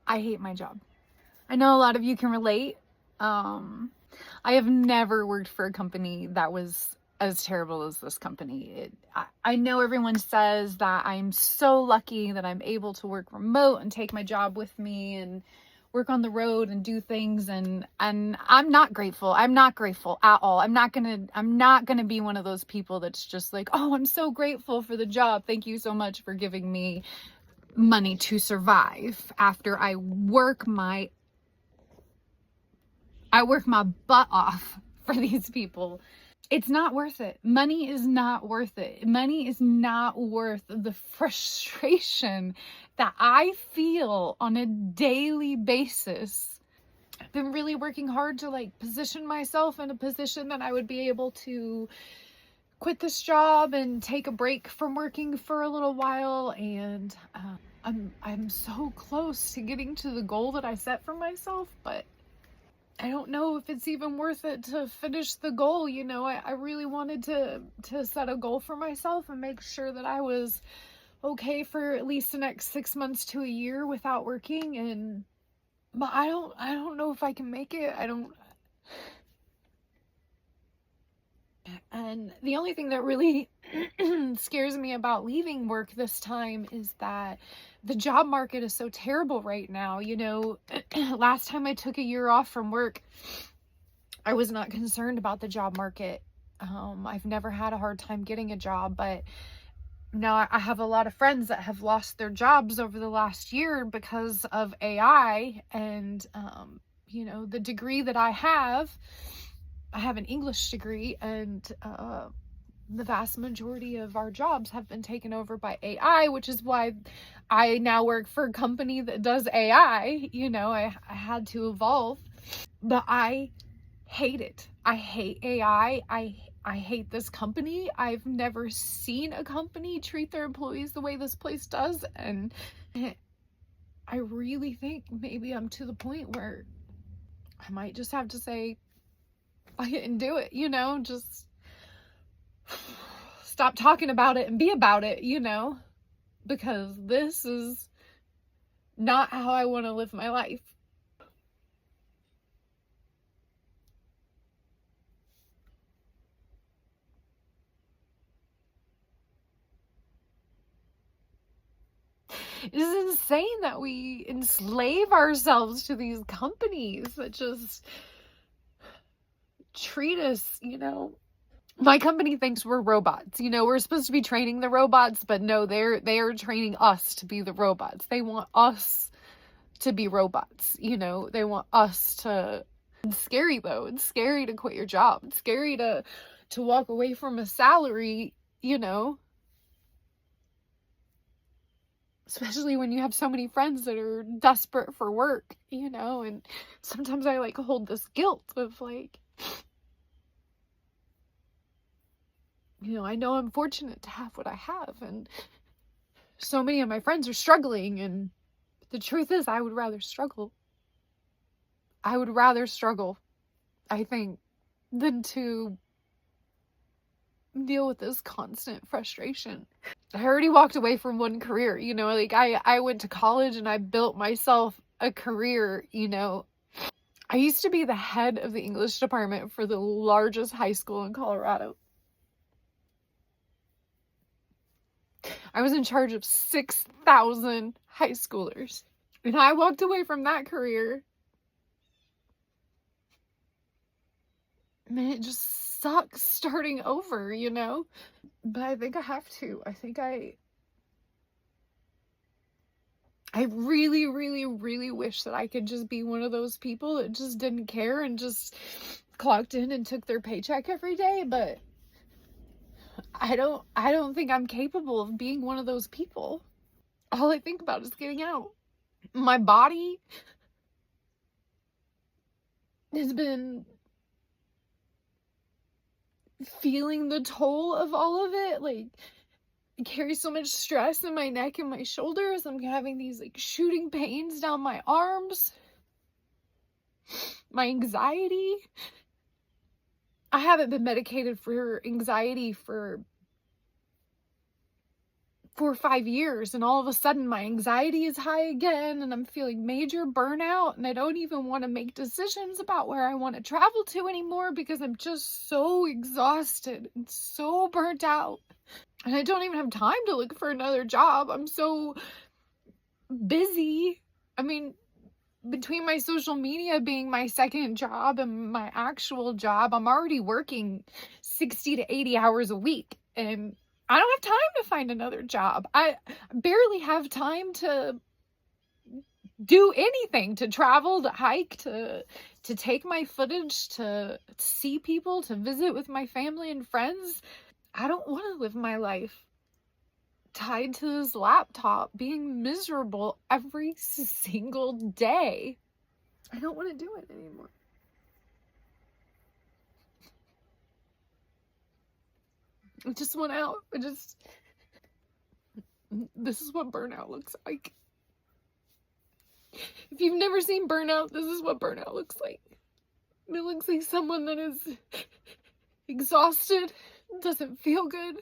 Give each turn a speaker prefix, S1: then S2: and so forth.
S1: I hate my job. I know a lot of you can relate. I have never worked for a company that was as terrible as this company. I know everyone says that I'm so lucky that I'm able to work remote and take my job with me and work on the road and do things, and I'm not grateful. I'm not grateful at all. I'm not gonna be one of those people that's just like, oh, I'm so grateful for the job. Thank you so much for giving me money to survive after I work my butt off for these people. It's not worth it. Money is not worth it. Money is not worth the frustration that I feel on a daily basis. I've been really working hard to like position myself in a position that I would be able to quit this job and take a break from working for a little while, and I'm so close to getting to the goal that I set for myself, but I don't know if it's even worth it to finish the goal. You know, I really wanted to set a goal for myself and make sure that I was okay for at least the next 6 months to a year without working, but I don't know if I can make it. And the only thing that really scares me about leaving work this time is that the job market is so terrible right now. You know, last time I took a year off from work, I was not concerned about the job market. I've never had a hard time getting a job, but now I have a lot of friends that have lost their jobs over the last year because of AI. And, you know, the degree that I have an English degree, and the vast majority of our jobs have been taken over by AI, which is why I now work for a company that does AI. You know, I had to evolve, but I hate it. I hate AI. I hate this company. I've never seen a company treat their employees the way this place does, and I really think maybe I'm to the point where I might just have to say, I didn't do it, you know, just stop talking about it and be about it, you know, because this is not how I want to live my life. It is insane that we enslave ourselves to these companies that just treat us, you know. My company thinks we're robots. You know, we're supposed to be training the robots, but no, they are training us to be the robots. They want us to be robots. You know, they want us to. It's scary though. It's scary to quit your job. It's scary to walk away from a salary, you know. Especially when you have so many friends that are desperate for work, you know, and sometimes I like hold this guilt of like, you know, I know I'm fortunate to have what I have, and so many of my friends are struggling, and the truth is I would rather struggle. I would rather struggle, I think, than to deal with this constant frustration. I already walked away from one career, you know, like I went to college and I built myself a career, you know. I used to be the head of the English department for the largest high school in Colorado. I was in charge of 6,000 high schoolers. And I walked away from that career. Man, it just sucks starting over, you know? But I think I have to. I think I really, really, really wish that I could just be one of those people that just didn't care and just clocked in and took their paycheck every day, but I don't think I'm capable of being one of those people. All I think about is getting out. My body has been feeling the toll of all of it. Like, I carry so much stress in my neck and my shoulders. I'm having these like shooting pains down my arms. My anxiety. I haven't been medicated for anxiety for 4 or 5 years, and all of a sudden my anxiety is high again and I'm feeling major burnout, and I don't even want to make decisions about where I want to travel to anymore because I'm just so exhausted and so burnt out. And I don't even have time to look for another job. I'm so busy. I mean, between my social media being my second job and my actual job, I'm already working 60 to 80 hours a week, and I don't have time to find another job. I barely have time to do anything, to travel, to hike, to take my footage, to see people, to visit with my family and friends. I don't want to live my life tied to this laptop, being miserable every single day. I don't want to do it anymore. I just want out. This is what burnout looks like. If you've never seen burnout, this is what burnout looks like. It looks like someone that is exhausted, doesn't feel good,